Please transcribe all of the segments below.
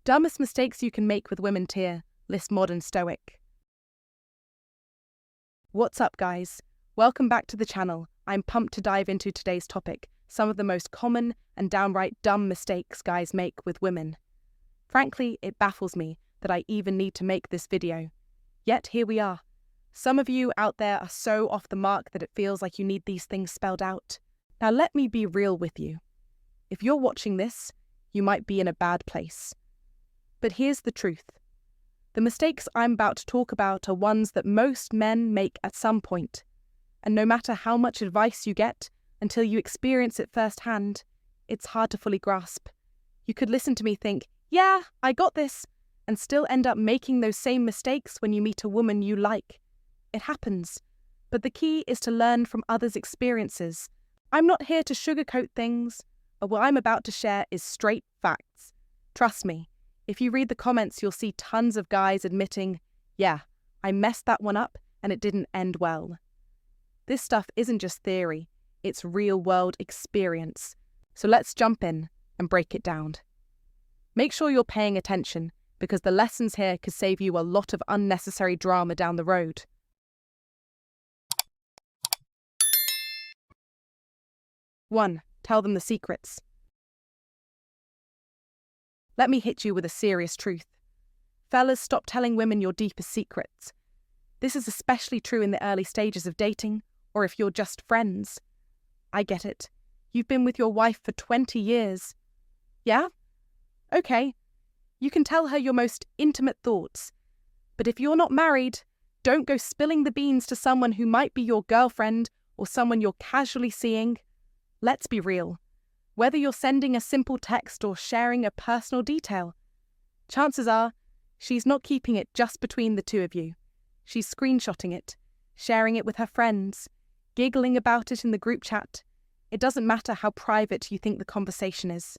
Dumbest mistakes you can make with women tier, list modern Stoic. What's up, guys? Welcome back to the channel. I'm pumped to dive into today's topic, some of the most common and downright dumb mistakes guys make with women. Frankly, it baffles me that I even need to make this video. Yet here we are. Some of you out there are so off the mark that it feels like you need these things spelled out. Now let me be real with you. If you're watching this, you might be in a bad place. But here's the truth. The mistakes I'm about to talk about are ones that most men make at some point. And no matter how much advice you get, until you experience it firsthand, it's hard to fully grasp. You could listen to me think, yeah, I got this, and still end up making those same mistakes when you meet a woman you like. It happens. But the key is to learn from others' experiences. I'm not here to sugarcoat things. What I'm about to share is straight facts. Trust me. If you read the comments, you'll see tons of guys admitting, yeah, I messed that one up and it didn't end well. This stuff isn't just theory, it's real-world experience. So let's jump in and break it down. Make sure you're paying attention, because the lessons here could save you a lot of unnecessary drama down the road. One, tell them the secrets. Let me hit you with a serious truth. Fellas, stop telling women your deepest secrets. This is especially true in the early stages of dating, or if you're just friends. I get it. You've been with your wife for 20 years. Yeah? Okay. You can tell her your most intimate thoughts. But if you're not married, don't go spilling the beans to someone who might be your girlfriend or someone you're casually seeing. Let's be real. Whether you're sending a simple text or sharing a personal detail, chances are she's not keeping it just between the two of you. She's screenshotting it, sharing it with her friends, giggling about it in the group chat. It doesn't matter how private you think the conversation is.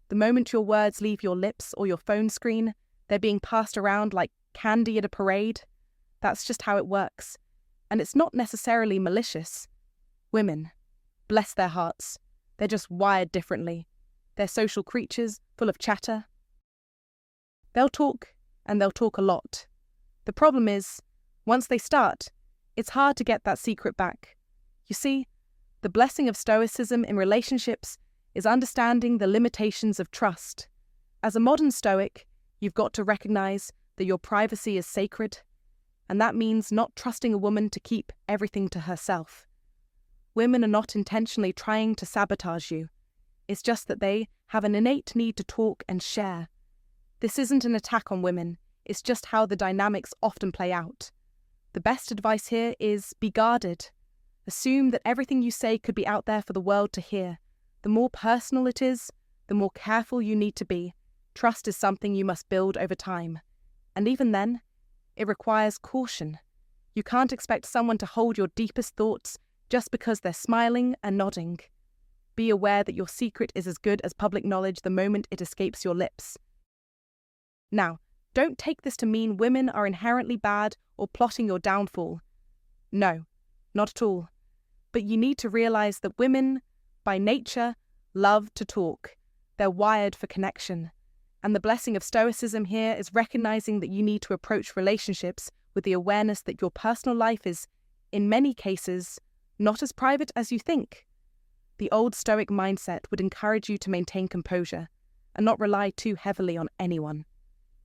The moment your words leave your lips or your phone screen, they're being passed around like candy at a parade. That's just how it works. And it's not necessarily malicious. Women, bless their hearts, they're just wired differently. They're social creatures, full of chatter. They'll talk, and they'll talk a lot. The problem is, once they start, it's hard to get that secret back. You see, the blessing of Stoicism in relationships is understanding the limitations of trust. As a modern Stoic, you've got to recognize that your privacy is sacred, and that means not trusting a woman to keep everything to herself. Women are not intentionally trying to sabotage you. It's just that they have an innate need to talk and share. This isn't an attack on women, it's just how the dynamics often play out. The best advice here is be guarded. Assume that everything you say could be out there for the world to hear. The more personal it is, the more careful you need to be. Trust is something you must build over time. And even then, it requires caution. You can't expect someone to hold your deepest thoughts just because they're smiling and nodding. Be aware that your secret is as good as public knowledge the moment it escapes your lips. Now, don't take this to mean women are inherently bad or plotting your downfall. No, not at all. But you need to realize that women, by nature, love to talk. They're wired for connection. And the blessing of Stoicism here is recognizing that you need to approach relationships with the awareness that your personal life is, in many cases, not as private as you think. The old Stoic mindset would encourage you to maintain composure and not rely too heavily on anyone,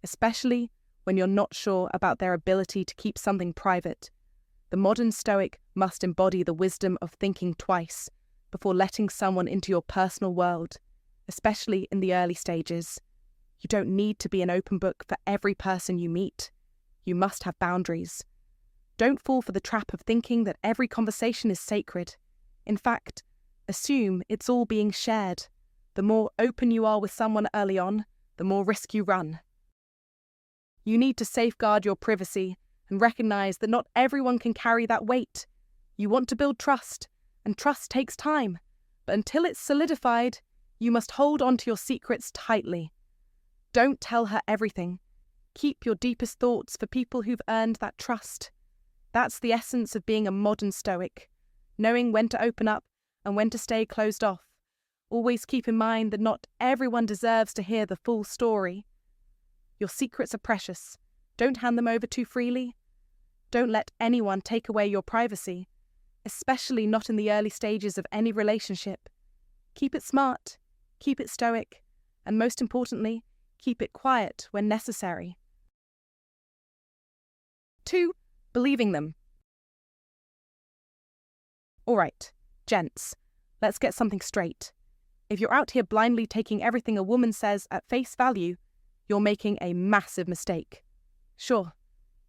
especially when you're not sure about their ability to keep something private. The modern Stoic must embody the wisdom of thinking twice before letting someone into your personal world, especially in the early stages. You don't need to be an open book for every person you meet. You must have boundaries. Don't fall for the trap of thinking that every conversation is sacred. In fact, assume it's all being shared. The more open you are with someone early on, the more risk you run. You need to safeguard your privacy and recognize that not everyone can carry that weight. You want to build trust, and trust takes time. But until it's solidified, you must hold on to your secrets tightly. Don't tell her everything. Keep your deepest thoughts for people who've earned that trust. That's the essence of being a modern Stoic, knowing when to open up and when to stay closed off. Always keep in mind that not everyone deserves to hear the full story. Your secrets are precious. Don't hand them over too freely. Don't let anyone take away your privacy, especially not in the early stages of any relationship. Keep it smart, keep it stoic, and most importantly, keep it quiet when necessary. 2. Believing them. All right, gents, let's get something straight. If you're out here blindly taking everything a woman says at face value, you're making a massive mistake. Sure,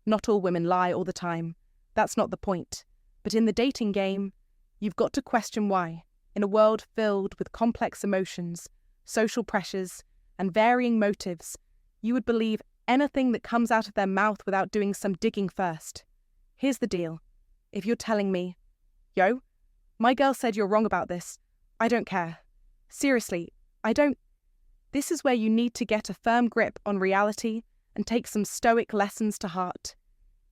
not all women lie all the time. That's not the point. But in the dating game, you've got to question why, in a world filled with complex emotions, social pressures, and varying motives, you would believe anything that comes out of their mouth without doing some digging first. Here's the deal. If you're telling me, "Yo, my girl said you're wrong about this," I don't care. Seriously, I don't. This is where you need to get a firm grip on reality and take some stoic lessons to heart.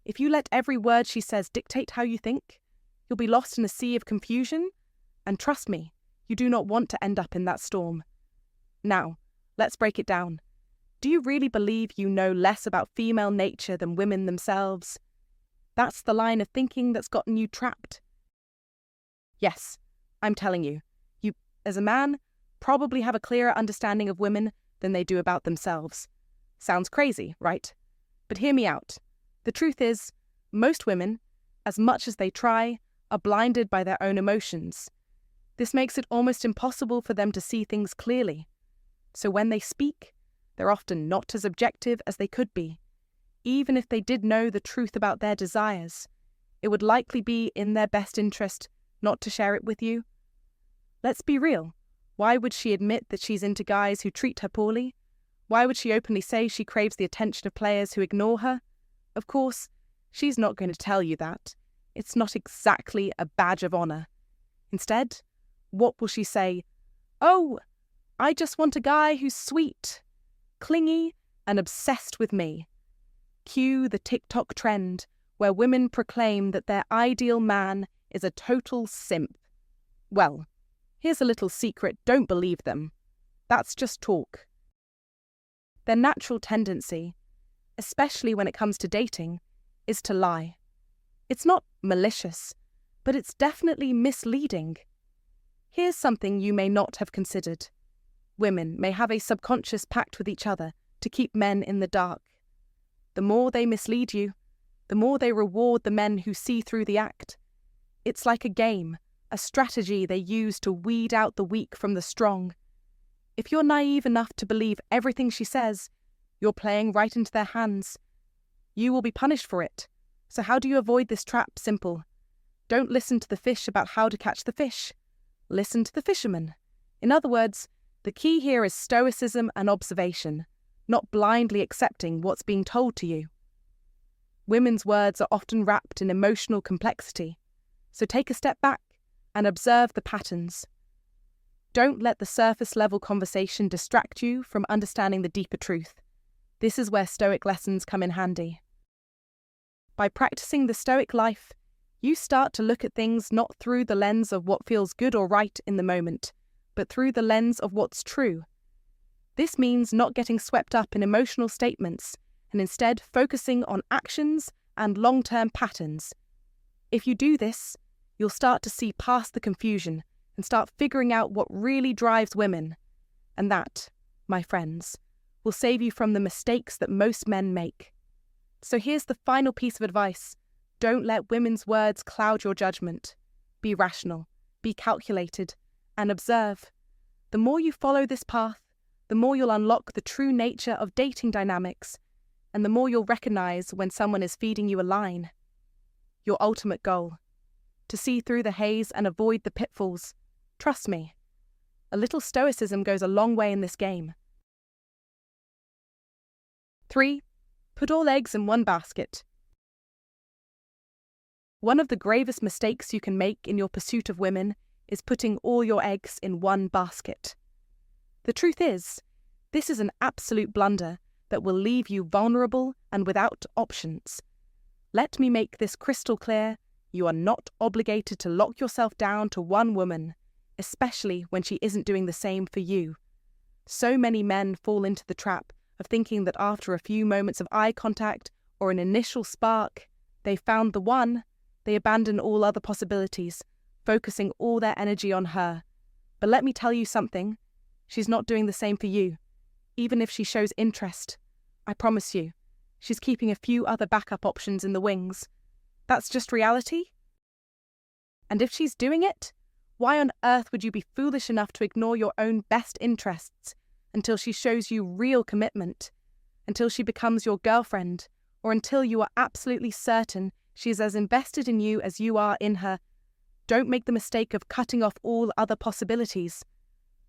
If you let every word she says dictate how you think, you'll be lost in a sea of confusion, and trust me, you do not want to end up in that storm. Now, let's break it down. Do you really believe you know less about female nature than women themselves? That's the line of thinking that's gotten you trapped. Yes, I'm telling you, as a man, probably have a clearer understanding of women than they do about themselves. Sounds crazy, right? But hear me out. The truth is, most women, as much as they try, are blinded by their own emotions. This makes it almost impossible for them to see things clearly. So when they speak, they're often not as objective as they could be. Even if they did know the truth about their desires, it would likely be in their best interest not to share it with you. Let's be real. Why would she admit that she's into guys who treat her poorly? Why would she openly say she craves the attention of players who ignore her? Of course, she's not going to tell you that. It's not exactly a badge of honor. Instead, what will she say? "Oh, I just want a guy who's sweet, clingy, and obsessed with me." Cue the TikTok trend where women proclaim that their ideal man is a total simp. Well, here's a little secret: don't believe them. That's just talk. Their natural tendency, especially when it comes to dating, is to lie. It's not malicious, but it's definitely misleading. Here's something you may not have considered. Women may have a subconscious pact with each other to keep men in the dark. The more they mislead you, the more they reward the men who see through the act. It's like a game, a strategy they use to weed out the weak from the strong. If you're naive enough to believe everything she says, you're playing right into their hands. You will be punished for it. So how do you avoid this trap? Simple. Don't listen to the fish about how to catch the fish. Listen to the fisherman. In other words, the key here is stoicism and observation, not blindly accepting what's being told to you. Women's words are often wrapped in emotional complexity, so take a step back and observe the patterns. Don't let the surface-level conversation distract you from understanding the deeper truth. This is where Stoic lessons come in handy. By practicing the Stoic life, you start to look at things not through the lens of what feels good or right in the moment, but through the lens of what's true. This means not getting swept up in emotional statements and instead focusing on actions and long-term patterns. If you do this, you'll start to see past the confusion and start figuring out what really drives women. And that, my friends, will save you from the mistakes that most men make. So here's the final piece of advice. Don't let women's words cloud your judgment. Be rational, be calculated, and observe. The more you follow this path, the more you'll unlock the true nature of dating dynamics, and the more you'll recognize when someone is feeding you a line. Your ultimate goal: to see through the haze and avoid the pitfalls. Trust me, a little stoicism goes a long way in this game. 3. Put all eggs in one basket. One of the gravest mistakes you can make in your pursuit of women is putting all your eggs in one basket. The truth is, this is an absolute blunder that will leave you vulnerable and without options. Let me make this crystal clear: you are not obligated to lock yourself down to one woman, especially when she isn't doing the same for you. So many men fall into the trap of thinking that after a few moments of eye contact or an initial spark, they found the one, they abandon all other possibilities, focusing all their energy on her. But let me tell you something, she's not doing the same for you. Even if she shows interest, I promise you, she's keeping a few other backup options in the wings. That's just reality. And if she's doing it, why on earth would you be foolish enough to ignore your own best interests until she shows you real commitment, until she becomes your girlfriend, or until you are absolutely certain she is as invested in you as you are in her? Don't make the mistake of cutting off all other possibilities.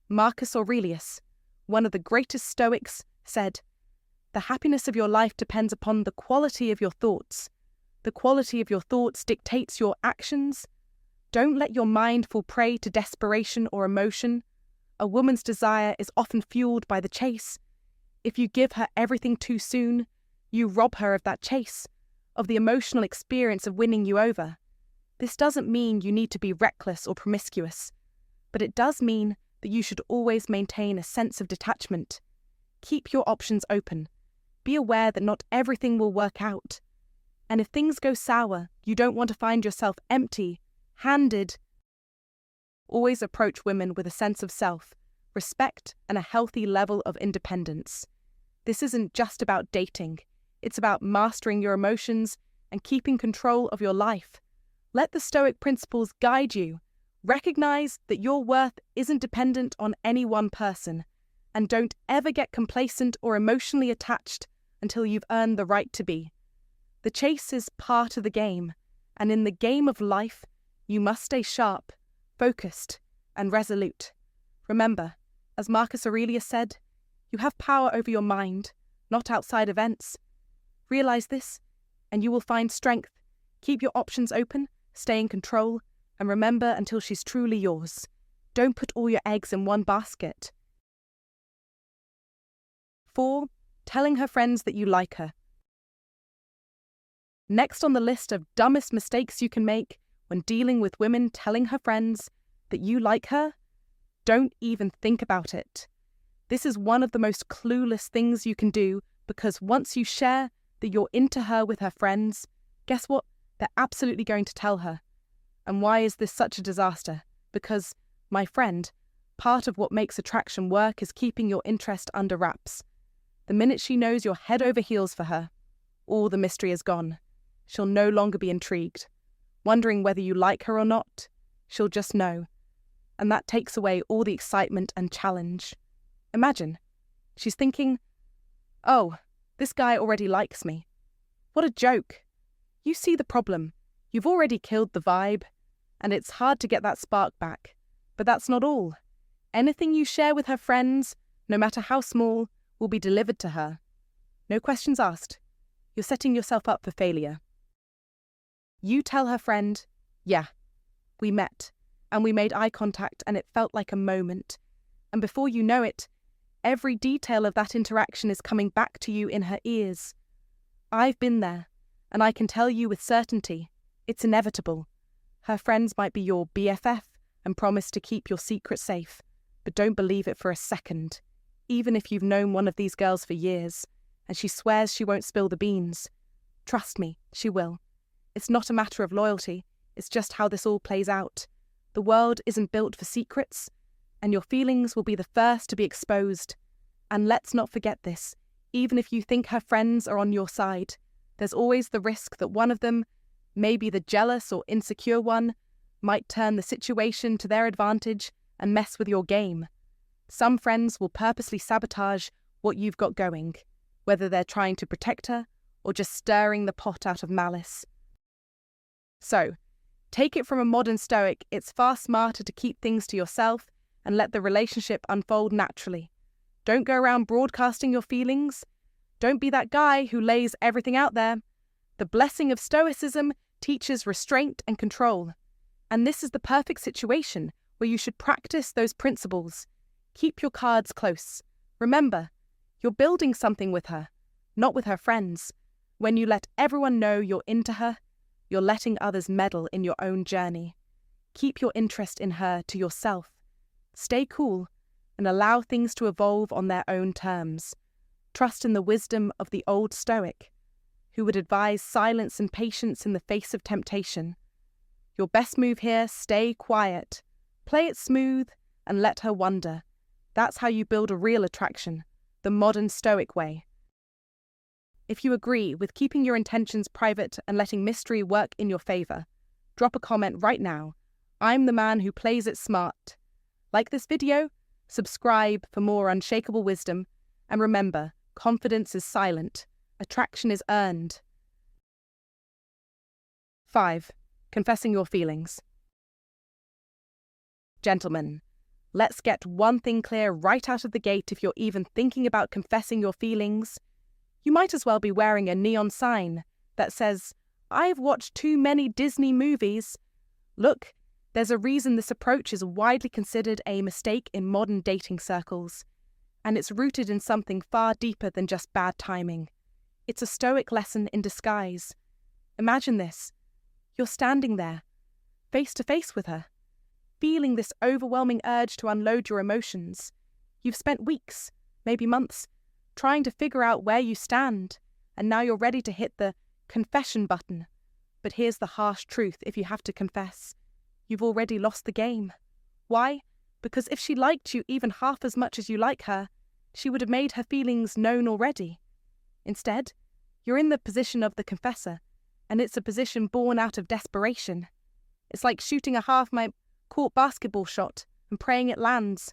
Marcus Aurelius, one of the greatest Stoics, said, "The happiness of your life depends upon the quality of your thoughts. The quality of your thoughts dictates your actions. Don't let your mind fall prey to desperation or emotion. A woman's desire is often fueled by the chase. If you give her everything too soon, you rob her of that chase, of the emotional experience of winning you over. This doesn't mean you need to be reckless or promiscuous, but it does mean that you should always maintain a sense of detachment. Keep your options open. Be aware that not everything will work out. And if things go sour, you don't want to find yourself empty-handed. Always approach women with a sense of self, respect, and a healthy level of independence. This isn't just about dating. It's about mastering your emotions and keeping control of your life. Let the Stoic principles guide you. Recognize that your worth isn't dependent on any one person, and don't ever get complacent or emotionally attached until you've earned the right to be. The chase is part of the game, and in the game of life, you must stay sharp, focused, and resolute. Remember, as Marcus Aurelius said, you have power over your mind, not outside events. Realize this, and you will find strength. Keep your options open, stay in control, and remember until she's truly yours. Don't put all your eggs in one basket. 4. Telling her friends that you like her. Next on the list of dumbest mistakes you can make when dealing with women telling her friends that you like her, don't even think about it. This is one of the most clueless things you can do, because once you share that you're into her with her friends, guess what? They're absolutely going to tell her. And why is this such a disaster? Because, my friend, part of what makes attraction work is keeping your interest under wraps. The minute she knows you're head over heels for her, all the mystery is gone. She'll no longer be intrigued, wondering whether you like her or not. She'll just know. And that takes away all the excitement and challenge. Imagine, she's thinking, "Oh, this guy already likes me. What a joke." You see the problem. You've already killed the vibe, and it's hard to get that spark back. But that's not all. Anything you share with her friends, no matter how small, will be delivered to her. No questions asked. You're setting yourself up for failure. You tell her friend, "Yeah, we met, and we made eye contact, and it felt like a moment." And before you know it, every detail of that interaction is coming back to you in her ears. I've been there, and I can tell you with certainty, it's inevitable. Her friends might be your BFF and promise to keep your secret safe, but don't believe it for a second. Even if you've known one of these girls for years, and she swears she won't spill the beans, trust me, she will. It's not a matter of loyalty, it's just how this all plays out. The world isn't built for secrets, and your feelings will be the first to be exposed. And let's not forget this, even if you think her friends are on your side, there's always the risk that one of them, maybe the jealous or insecure one, might turn the situation to their advantage and mess with your game. Some friends will purposely sabotage what you've got going, whether they're trying to protect her or just stirring the pot out of malice. So, take it from a modern Stoic, it's far smarter to keep things to yourself and let the relationship unfold naturally. Don't go around broadcasting your feelings. Don't be that guy who lays everything out there. The blessing of Stoicism teaches restraint and control. And this is the perfect situation where you should practice those principles. Keep your cards close. Remember, you're building something with her, not with her friends. When you let everyone know you're into her, you're letting others meddle in your own journey. Keep your interest in her to yourself. Stay cool and allow things to evolve on their own terms. Trust in the wisdom of the old Stoic, who would advise silence and patience in the face of temptation. Your best move here, stay quiet. Play it smooth and let her wonder. That's how you build a real attraction, the modern Stoic way. If you agree with keeping your intentions private and letting mystery work in your favor, drop a comment right now. I'm the man who plays it smart. Like this video, subscribe for more unshakable wisdom, and remember, confidence is silent, attraction is earned. 5. Confessing your feelings. Gentlemen, let's get one thing clear right out of the gate. If you're even thinking about confessing your feelings, you might as well be wearing a neon sign that says, "I've watched too many Disney movies." Look, there's a reason this approach is widely considered a mistake in modern dating circles, and it's rooted in something far deeper than just bad timing. It's a Stoic lesson in disguise. Imagine this. You're standing there, face to face with her, feeling this overwhelming urge to unload your emotions. You've spent weeks, maybe months, trying to figure out where you stand, and now you're ready to hit the confession button. But here's the harsh truth: if you have to confess, you've already lost the game. Why? Because if she liked you even half as much as you like her, she would have made her feelings known already. Instead, you're in the position of the confessor, and it's a position born out of desperation. It's like shooting a half-court basketball shot and praying it lands.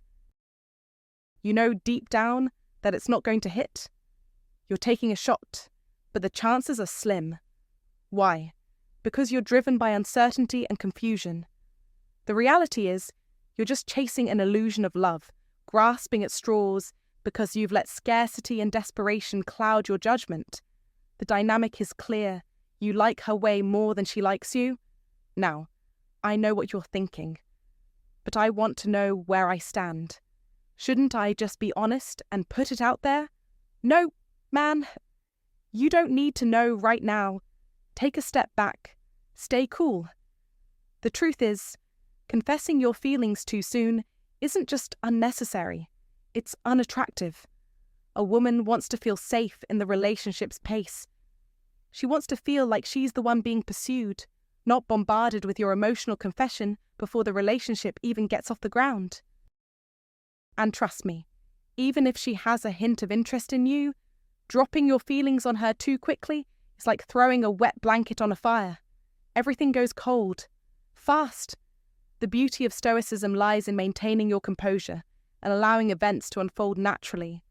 You know deep down that it's not going to hit. You're taking a shot, but the chances are slim. Why? Because you're driven by uncertainty and confusion. The reality is, you're just chasing an illusion of love, grasping at straws because you've let scarcity and desperation cloud your judgment. The dynamic is clear. You like her way more than she likes you. Now, I know what you're thinking, but I want to know where I stand. Shouldn't I just be honest and put it out there? No, man. You don't need to know right now. Take a step back. Stay cool. The truth is, confessing your feelings too soon isn't just unnecessary. It's unattractive. A woman wants to feel safe in the relationship's pace. She wants to feel like she's the one being pursued, not bombarded with your emotional confession before the relationship even gets off the ground. And trust me, even if she has a hint of interest in you, dropping your feelings on her too quickly is like throwing a wet blanket on a fire. Everything goes cold, fast. The beauty of Stoicism lies in maintaining your composure and allowing events to unfold naturally.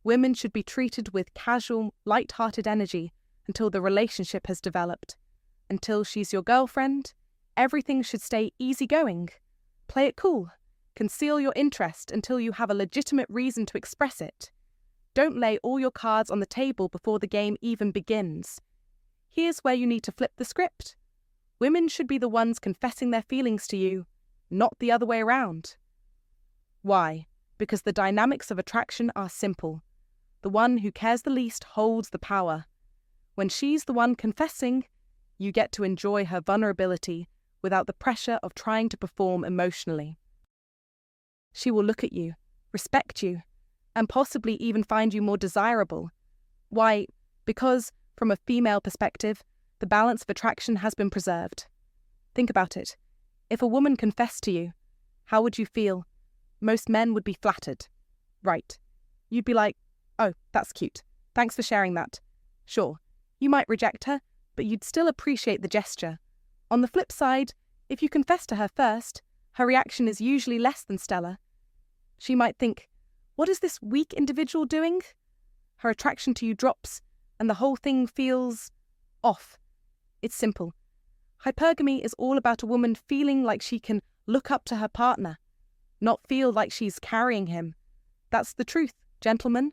Women should be treated with casual, light-hearted energy until the relationship has developed. Until she's your girlfriend, everything should stay easygoing. Play it cool. Conceal your interest until you have a legitimate reason to express it. Don't lay all your cards on the table before the game even begins. Here's where you need to flip the script. Women should be the ones confessing their feelings to you, not the other way around. Why? Because the dynamics of attraction are simple. The one who cares the least holds the power. When she's the one confessing, you get to enjoy her vulnerability without the pressure of trying to perform emotionally. She will look at you, respect you, and possibly even find you more desirable. Why? Because, from a female perspective, the balance of attraction has been preserved. Think about it. If a woman confessed to you, how would you feel? Most men would be flattered. Right. You'd be like, "Oh, that's cute. Thanks for sharing that." Sure, you might reject her, but you'd still appreciate the gesture. On the flip side, if you confess to her first, her reaction is usually less than stellar. She might think, "What is this weak individual doing?" Her attraction to you drops, and the whole thing feels off. It's simple. Hypergamy is all about a woman feeling like she can look up to her partner, not feel like she's carrying him. That's the truth, gentlemen.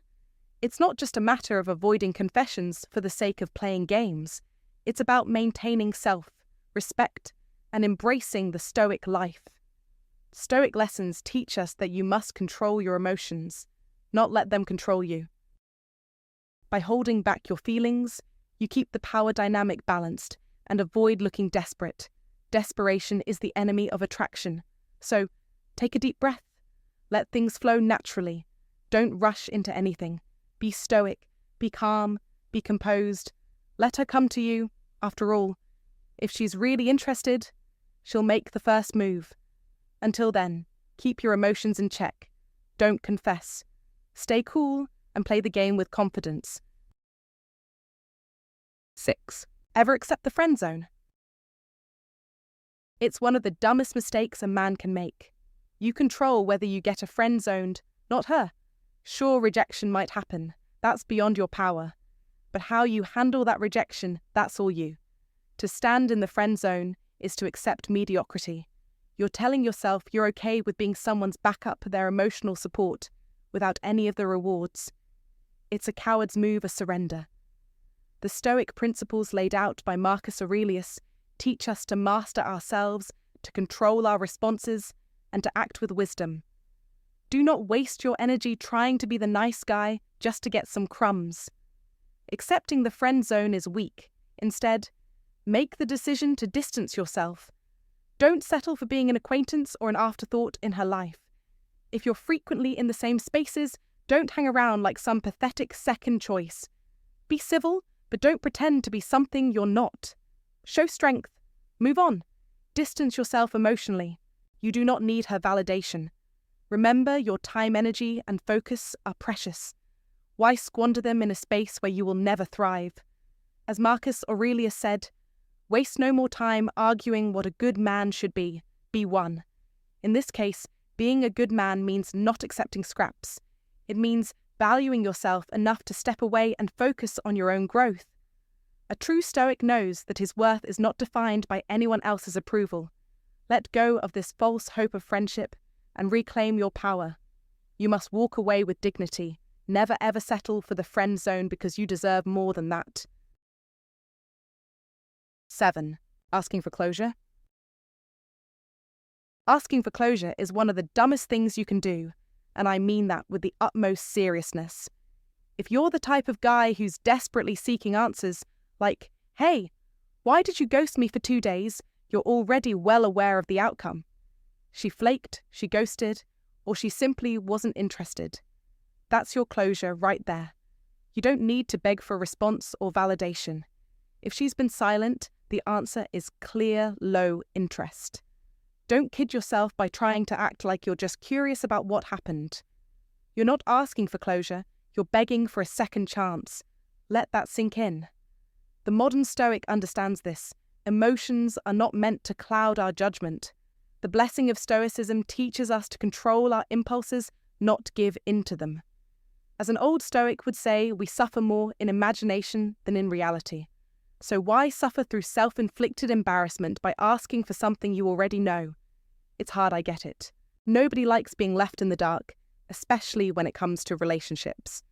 It's not just a matter of avoiding confessions for the sake of playing games. It's about maintaining self, respect, and embracing the Stoic life. Stoic lessons teach us that you must control your emotions, not let them control you. By holding back your feelings, you keep the power dynamic balanced and avoid looking desperate. Desperation is the enemy of attraction. So, take a deep breath. Let things flow naturally. Don't rush into anything. Be stoic, be calm, be composed. Let her come to you. After all, if she's really interested, she'll make the first move. Until then, keep your emotions in check. Don't confess. Stay cool and play the game with confidence. 6. Ever accept the friend zone? It's one of the dumbest mistakes a man can make. You control whether you get a friend zoned, not her. Sure, rejection might happen. That's beyond your power. But how you handle that rejection, that's all you. To stand in the friend zone is to accept mediocrity. You're telling yourself you're okay with being someone's backup, their emotional support, without any of the rewards. It's a coward's move, a surrender. The Stoic principles laid out by Marcus Aurelius teach us to master ourselves, to control our responses, and to act with wisdom. Do not waste your energy trying to be the nice guy just to get some crumbs. Accepting the friend zone is weak. Instead, make the decision to distance yourself. Don't settle for being an acquaintance or an afterthought in her life. If you're frequently in the same spaces, don't hang around like some pathetic second choice. Be civil, but don't pretend to be something you're not. Show strength. Move on. Distance yourself emotionally. You do not need her validation. Remember, your time, energy, and focus are precious. Why squander them in a space where you will never thrive? As Marcus Aurelius said, waste no more time arguing what a good man should be. Be one. In this case, being a good man means not accepting scraps. It means valuing yourself enough to step away and focus on your own growth. A true Stoic knows that his worth is not defined by anyone else's approval. Let go of this false hope of friendship and reclaim your power. You must walk away with dignity. Never ever settle for the friend zone because you deserve more than that. 7. Asking for closure. Asking for closure is one of the dumbest things you can do, and I mean that with the utmost seriousness. If you're the type of guy who's desperately seeking answers, like, hey, why did you ghost me for 2 days? You're already well aware of the outcome. She flaked, she ghosted, or she simply wasn't interested. That's your closure right there. You don't need to beg for a response or validation. If she's been silent, the answer is clear, low interest. Don't kid yourself by trying to act like you're just curious about what happened. You're not asking for closure, you're begging for a second chance. Let that sink in. The modern Stoic understands this. Emotions are not meant to cloud our judgment. The blessing of Stoicism teaches us to control our impulses, not give in to them. As an old Stoic would say, we suffer more in imagination than in reality. So why suffer through self-inflicted embarrassment by asking for something you already know? It's hard, I get it. Nobody likes being left in the dark, especially when it comes to relationships.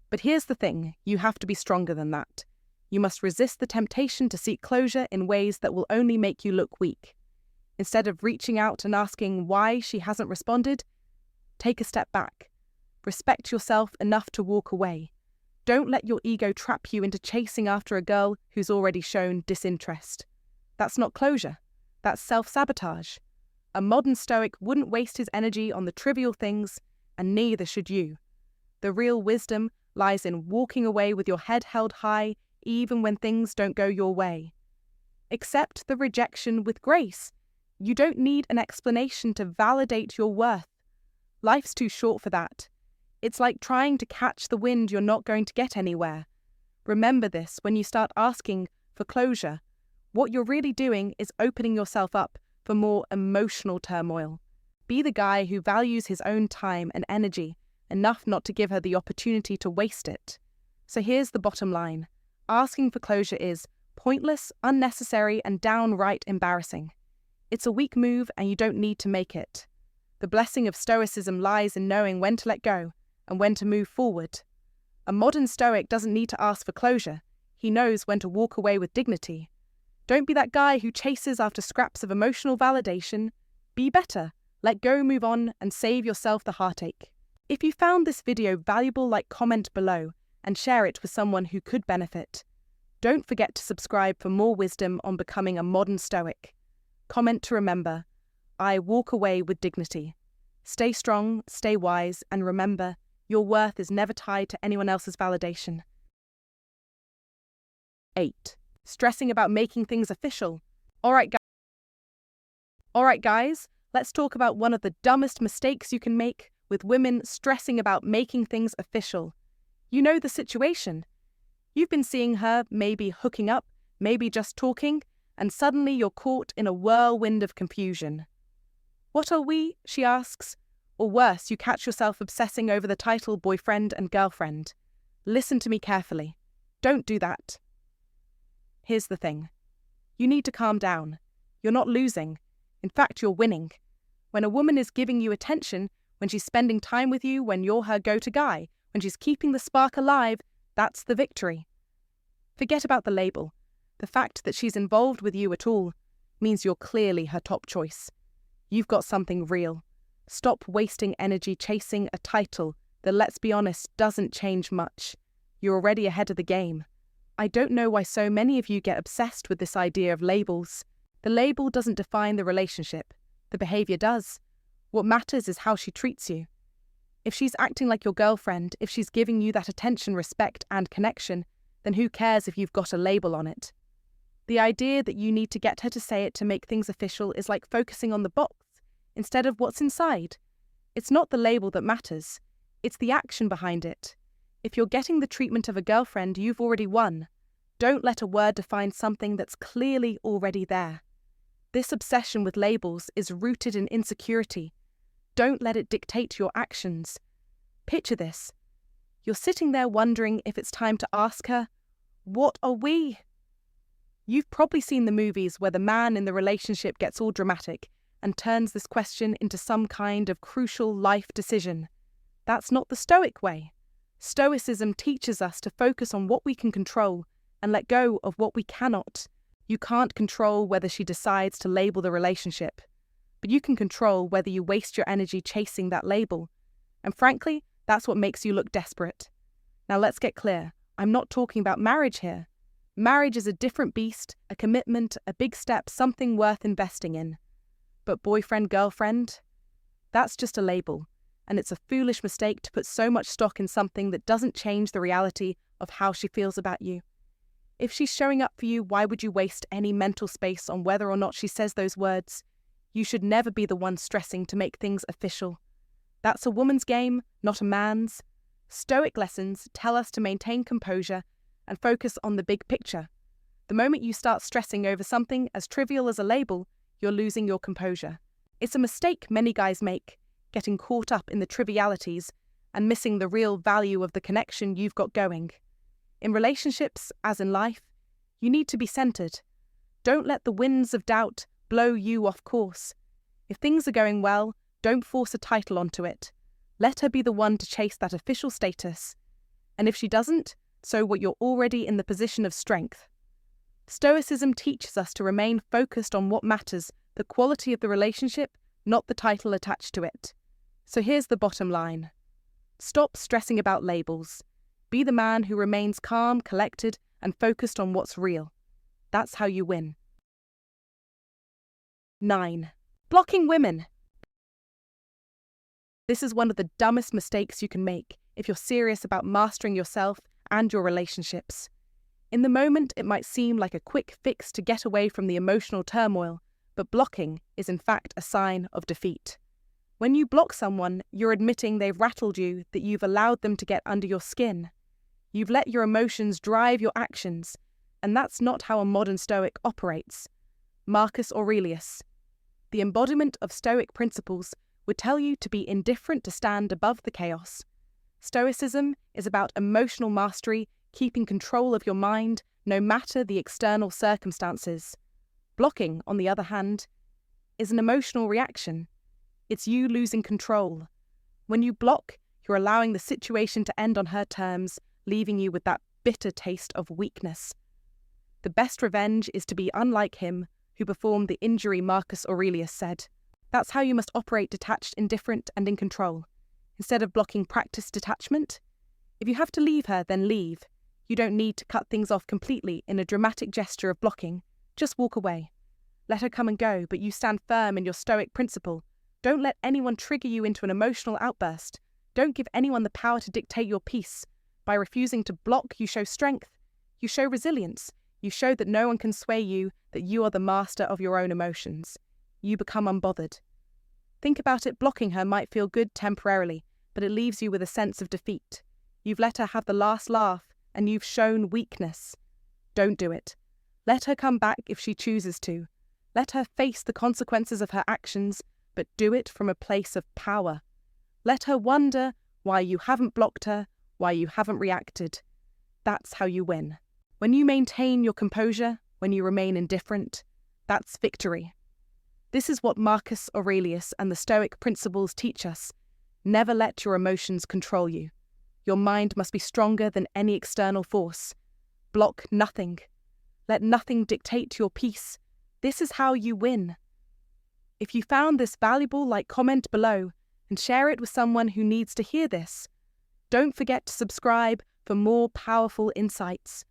But here's the thing, you have to be stronger than that. You must resist the temptation to seek closure in ways that will only make you look weak. Instead of reaching out and asking why she hasn't responded, take a step back. Respect yourself enough to walk away. Don't let your ego trap you into chasing after a girl who's already shown disinterest. That's not closure. That's self-sabotage. A modern Stoic wouldn't waste his energy on the trivial things, and neither should you. The real wisdom lies in walking away with your head held high, even when things don't go your way. Accept the rejection with grace. You don't need an explanation to validate your worth. Life's too short for that. It's like trying to catch the wind, you're not going to get anywhere. Remember this when you start asking for closure. What you're really doing is opening yourself up for more emotional turmoil. Be the guy who values his own time and energy enough not to give her the opportunity to waste it. So here's the bottom line. Asking for closure is pointless, unnecessary, and downright embarrassing. It's a weak move and you don't need to make it. The blessing of Stoicism lies in knowing when to let go and when to move forward. A modern Stoic doesn't need to ask for closure. He knows when to walk away with dignity. Don't be that guy who chases after scraps of emotional validation. Be better. Let go, move on, and save yourself the heartache. If you found this video valuable, comment below and share it with someone who could benefit. Don't forget to subscribe for more wisdom on becoming a modern Stoic. Comment to remember, I walk away with dignity. Stay strong, stay wise, and remember, Your worth is never tied to anyone else's validation. 8. Stressing about making things official. Alright guys, let's talk about one of the dumbest mistakes you can make with women stressing about making things official. You know the situation. You've been seeing her maybe hooking up, maybe just talking, and suddenly you're caught in a whirlwind of confusion. What are we? She asks. Or worse, you catch yourself obsessing over the title boyfriend and girlfriend. Listen to me carefully. Don't do that. Here's the thing. You need to calm down. You're not losing. In fact, you're winning. When a woman is giving you attention, when she's spending time with you, when you're her go-to guy, when she's keeping the spark alive, that's the victory. Forget about the label. The fact that she's involved with you at all means you're clearly her top choice. You've got something real. Stop wasting energy chasing a title that, let's be honest, doesn't change much. You're already ahead of the game. I don't know why so many of you get obsessed with this idea of labels. The label doesn't define the relationship. The behavior does. What matters is how she treats you. If she's acting like your girlfriend, if she's giving you that attention, respect, and connection, then who cares if you've got a label on it? The idea that you need to get her to say it to make things official is like focusing on the box instead of what's inside. It's not the label that matters. It's the action behind it. If you're getting the treatment of a girlfriend, you've already won. Don't let a word define something that's clearly already there. This obsession with labels is rooted in insecurity. Don't let it dictate your actions. Picture this. You're sitting there wondering if it's time to ask her, "What are we?" You've probably seen the movies where the man in the relationship gets all dramatic and turns this question into some kind of crucial life decision. That's not the Stoic way. Stoicism teaches us to focus on what we can control and let go of what we cannot. You can't control whether she decides to label the relationship, but you can control whether you waste your energy chasing that label. And frankly, that's what makes you look desperate. Now let's get clear. I'm not talking about marriage here. Marriage is a different beast, a commitment, a big step, something worth investing in. But boyfriend, girlfriend? That's just a label, and it's a foolish mistake to put so much stock in something that doesn't change the reality of how she feels about you. If she's showing up for you, why would you waste any mental space on whether or not she says those words? You should never be the one stressing to make things official. That's a woman's game, not a man's. Stoic lessons tell us to maintain composure and focus on the big picture. The moment you start stressing over something as trivial as a label, you're losing your composure. It's a mistake many guys make, getting caught up in the trivialities and missing the real value of the connection you've got going. In relationships, as in life, you need to be centered. Don't let the winds of doubt blow you off course. If things are going well, don't force a title onto it. Let her be the one to chase that official status. And if she doesn't, so what, you're already in the position of strength. Stoicism teaches us to remain focused on what matters, the quality of the relationship, not the title attached to it. So here's the bottom line. Stop stressing about labels. Be the man who remains calm, collected, and focused on what's real. That's how you win. 9. Blocking women. This is one of the dumbest mistakes you can make if you're serious about mastering yourself and your relationships. In the moment, it might seem like a quick fix to get away from the emotional turmoil, but blocking is in fact a sign of defeat. When you block someone, you're admitting they've rattled you, that you've allowed them to get under your skin. You've let your emotions drive your actions, and that's not how a modern Stoic operates. Marcus Aurelius, the embodiment of Stoic principles, would tell you to be indifferent, to stand above the chaos. Stoicism is about emotional mastery, keeping control of your mind, no matter the external circumstances. Blocking, on the other hand, is an emotional reaction. It's you losing control. When you block, you're allowing the situation to end on her terms, leaving you with that bitter taste of weakness. The best revenge is to be unlike him who performed the injury, Marcus Aurelius said. That's how you must operate: detached, indifferent, and in control. Instead of blocking, practice detachment. If you have to leave her, then leave. You don't need to cut things off completely in a dramatic gesture of blocking. Just walk away. Let her come and go, but you stand firm in your Stoic principle. Don't let anyone trigger you into an emotional outburst. Don't give anyone the power to dictate your peace. By refusing to block, you show strength. You show resilience. You show that no one can sway you, that you are the master of your own emotions. You become unbothered. Think about it, blocking her might feel good temporarily, but it leaves you with a sense of defeat. You've let her have the last laugh, and you've shown weakness. Don't do it. Let her come back if she chooses to. Let her face the consequences of her actions, but do it from a place of power. Let her wonder why you haven't blocked her, why you haven't reacted. That's how you win. When you maintain your composure, when you remain indifferent, that's victory. This is what Marcus Aurelius and the Stoic principles teach us. Never let your emotions control you. Your mind must be stronger than any external force. Block nothing. Let nothing dictate your peace. This is how you win. If you found this valuable, comment below and share it with someone who needs to hear this. Don't forget to subscribe for more powerful insights.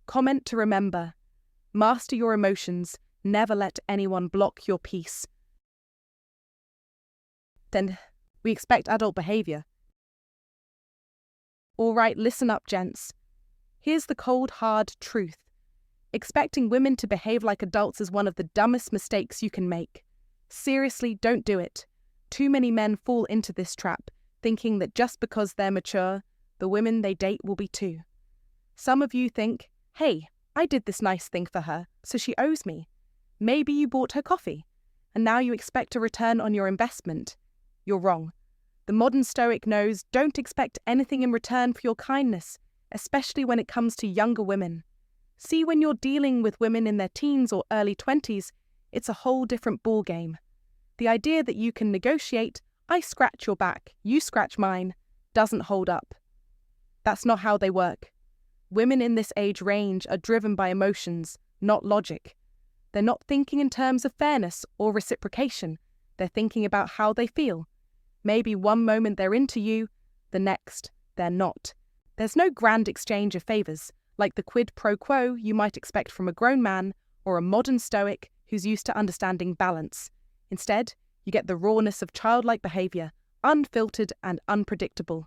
Comment to remember. Master your emotions. Never let anyone block your peace. Then we expect adult behavior. All right, listen up, gents. Here's the cold, hard truth. Expecting women to behave like adults is one of the dumbest mistakes you can make. Seriously, don't do it. Too many men fall into this trap, thinking that just because they're mature, the women they date will be too. Some of you think, hey, I did this nice thing for her, so she owes me. Maybe you bought her coffee, and now you expect a return on your investment. You're wrong. The modern Stoic knows don't expect anything in return for your kindness, especially when it comes to younger women. See, when you're dealing with women in their teens or early 20s, it's a whole different ballgame. The idea that you can negotiate, I scratch your back, you scratch mine, doesn't hold up. That's not how they work. Women in this age range are driven by emotions, not logic. They're not thinking in terms of fairness or reciprocation. They're thinking about how they feel. Maybe one moment they're into you, the next they're not. There's no grand exchange of favours, like the quid pro quo you might expect from a grown man or a modern Stoic who's used to understanding balance. Instead, you get the rawness of childlike behaviour, unfiltered and unpredictable.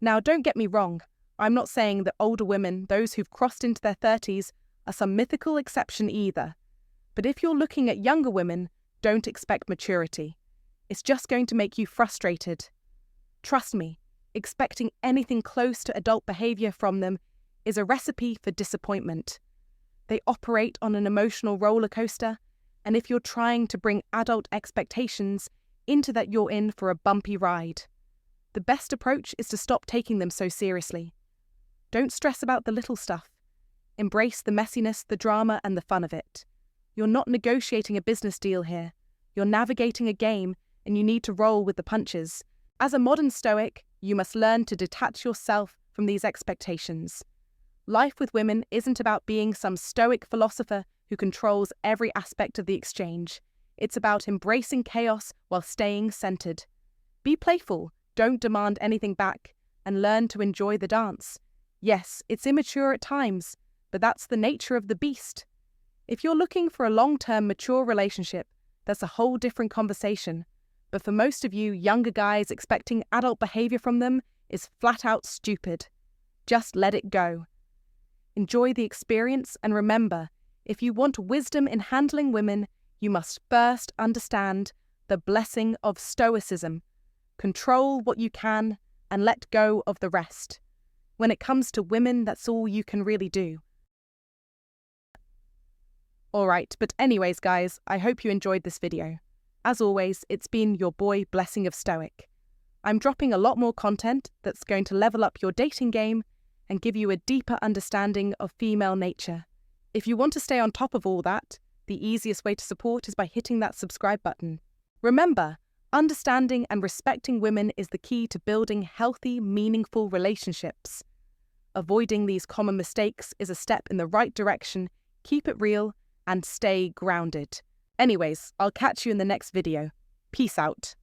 Now, don't get me wrong. I'm not saying that older women, those who've crossed into their 30s, are some mythical exception either. But if you're looking at younger women, don't expect maturity. It's just going to make you frustrated. Trust me, expecting anything close to adult behaviour from them is a recipe for disappointment. They operate on an emotional roller coaster, and if you're trying to bring adult expectations into that, you're in for a bumpy ride. The best approach is to stop taking them so seriously. Don't stress about the little stuff. Embrace the messiness, the drama, and the fun of it. You're not negotiating a business deal here. You're navigating a game, and you need to roll with the punches. As a modern Stoic, you must learn to detach yourself from these expectations. Life with women isn't about being some Stoic philosopher who controls every aspect of the exchange. It's about embracing chaos while staying centered. Be playful, don't demand anything back, and learn to enjoy the dance. Yes, it's immature at times, but that's the nature of the beast. If you're looking for a long-term mature relationship, that's a whole different conversation. But for most of you younger guys, expecting adult behavior from them is flat out stupid. Just let it go. Enjoy the experience, and remember, if you want wisdom in handling women, you must first understand the blessing of Stoicism. Control what you can and let go of the rest. When it comes to women, that's all you can really do. Alright, but anyways guys, I hope you enjoyed this video. As always, it's been your boy Blessing of Stoic. I'm dropping a lot more content that's going to level up your dating game and give you a deeper understanding of female nature. If you want to stay on top of all that, the easiest way to support is by hitting that subscribe button. Remember, understanding and respecting women is the key to building healthy, meaningful relationships. Avoiding these common mistakes is a step in the right direction. Keep it real and stay grounded. Anyways, I'll catch you in the next video. Peace out.